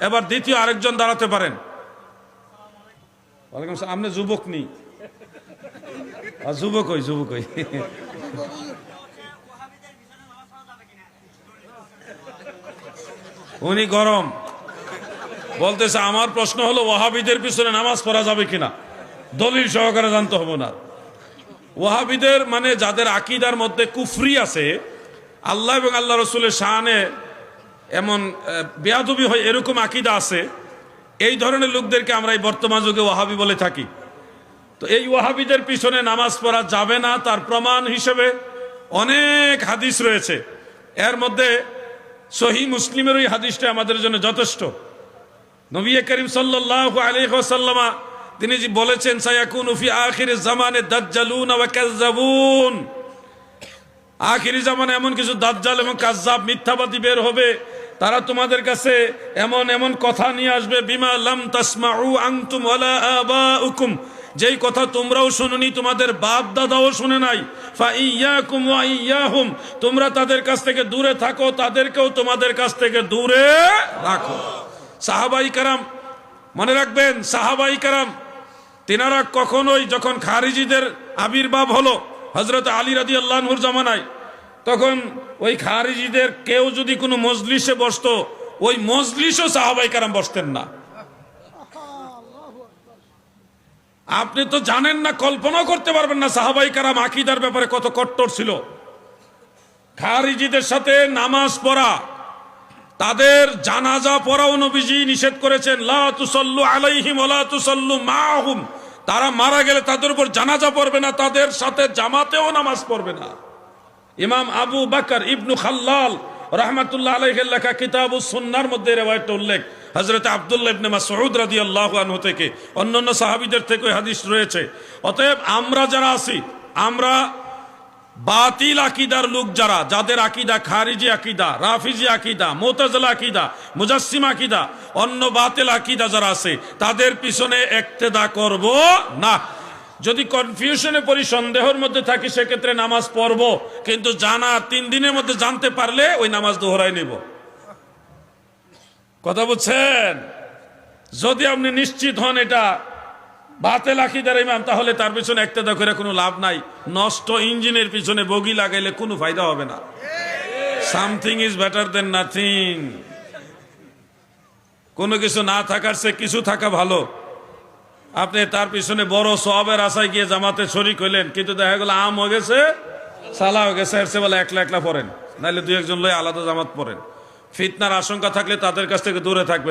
এবার দ্বিতীয় আরেকজন দাঁড়াতে পারেন। ওয়ালাইকুম আসসালাম। আপনি যুবক নি? যুবক হই, যুবক হই। উনি গরম বলতেছে, আমার প্রশ্ন হলো ওয়াহাবিদের পিছনে নামাজ পড়া যাবে কিনা, দলিল সহকারে জানতে হবে না। ওয়াহাবিদের মানে যাদের আকীদার মধ্যে কুফরি আছে, আল্লাহ এবং আল্লাহ রসুলের শানে এমন বেয়াদবি হয়, এরকম আকীদা আছে, এই ধরনের লোকদেরকে আমরা এই বর্তমান যুগে ওয়াহাবি বলে থাকি। তো এই ওয়াহাবিদের পিছনে নামাজ পড়া যাবে না, তার প্রমাণ হিসেবে অনেক হাদিস রয়েছে। এর মধ্যে সহিহ মুসলিমের ওই হাদিসটা আমাদের জন্য যথেষ্ট। নবী করিম সাল্লাল্লাহু আলাইহি ওয়াসাল্লাম তিনি যে বলেছেন, সায়াকুনু ফি আখিরিজ জামানে দাজ্জালুন ওয়া কাযযাবুন, আখিরি জামানে এমন কিছু দাজ্জাল এবং কাযযাব মিথ্যাবাদী বের হবে, তারা তোমাদের কাছে এমন এমন কথা নিয়ে আসবে, বিমা লাম তাসমাউ আনতুম ওয়ালা আবাউকুম, যেই কথা তোমরাও শুনোনি, তোমাদের বাপ দাদাও শুনে নাই। ফা ইয়াকুম ওয়া ইয়াহুম, তোমরা তাদের কাছ থেকে দূরে থাকো, তাদেরকেও তোমাদের কাছ থেকে দূরে রাখো। সাহাবাই কারাম মনে রাখবেন, সাহাবাই কারাম তিনারা কখনোই যখন খারিজিদের আবির্ভাব হলো হযরত আলী রাদিয়াল্লাহু আনহুর জামানায়, তখন ওই খারিজিদের কেউ যদি কোনো মজলিসে বসতো, ওই মজলিসও সাহাবাই কারাম বসতেন না। আপনি তো জানেন না, কল্পনাও করতে পারবেন না সাহাবাই কারাম আকীদার ব্যাপারে কত কট্টর ছিল। খারিজিদের সাথে নামাজ পড়া, তাদের জানাজা পড়াও নবীজি নিষেধ করেছেন। লা তুসাল্লু আলাইহিম ওয়া লা তুসাল্লু মাআহুম, তারা মারা গেলে তাদের উপর জানাজা পড়বে না, তাদের সাথে জামাতেও নামাজ পড়বে না। ইমাম আবু বকর ইবনু খাল্লাল রাহমাতুল্লাহ আলাইহির লেখা কিতাবুস সুন্নাহর মধ্যে রিওয়ায়াতটা উল্লেখ, হযরত আব্দুল্লাহ ইবনে মাসউদ রাদিয়াল্লাহু আনহু থেকে, অন্যান্য সাহাবীদের থেকে হাদিস রয়েছে। অতএব আমরা যারা আছি, আমরা বাতিল আকীদার লোক যারা, যাদের আকীদা খারিজি আকীদা, রাফিজি আকীদা, মুতাজিলা আকীদা, মুজাসসিম আকীদা, অন্য বাতিল আকীদা যারা আছে, তাদের পিছনে ইক্তেদা করব না। যদি কনফিউশনে পড়ি, সন্দেহের মধ্যে থাকি, সেক্ষেত্রে নামাজ পড়ব, কিন্তু জানা 3 দিনের মধ্যে জানতে পারলে ওই নামাজ দোহরাই নেব। কথা বুঝছেন? যদি আপনি নিশ্চিত হন এটা বাতিল আকীদার ইমাম, তাহলে তার পিছনে ইক্তেদা করে কোনো লাভ নাই। নষ্ট ইঞ্জিনের পিছনে বগি লাগাইলে কোনো ফায়দা হবে না। Something is better then nothing. কোনো কিছু না থাকার চেয়ে কিছু থাকা ভালো। আপনি তার পিছনে বড় সওয়াবের আশায় গিয়ে জামাতে শরীক হইলেন, কিন্তু দেখা গেল আম হয়ে গেছে, সালা হয়ে গেছে, এর চেয়ে বলে একলা একলা পড়েন, নাইলে 2-1 জন লয়ে আলাদা জামাত পড়েন। ফিতনার আশঙ্কা থাকলে তাদের কাছ থেকে দূরে থাকবেন।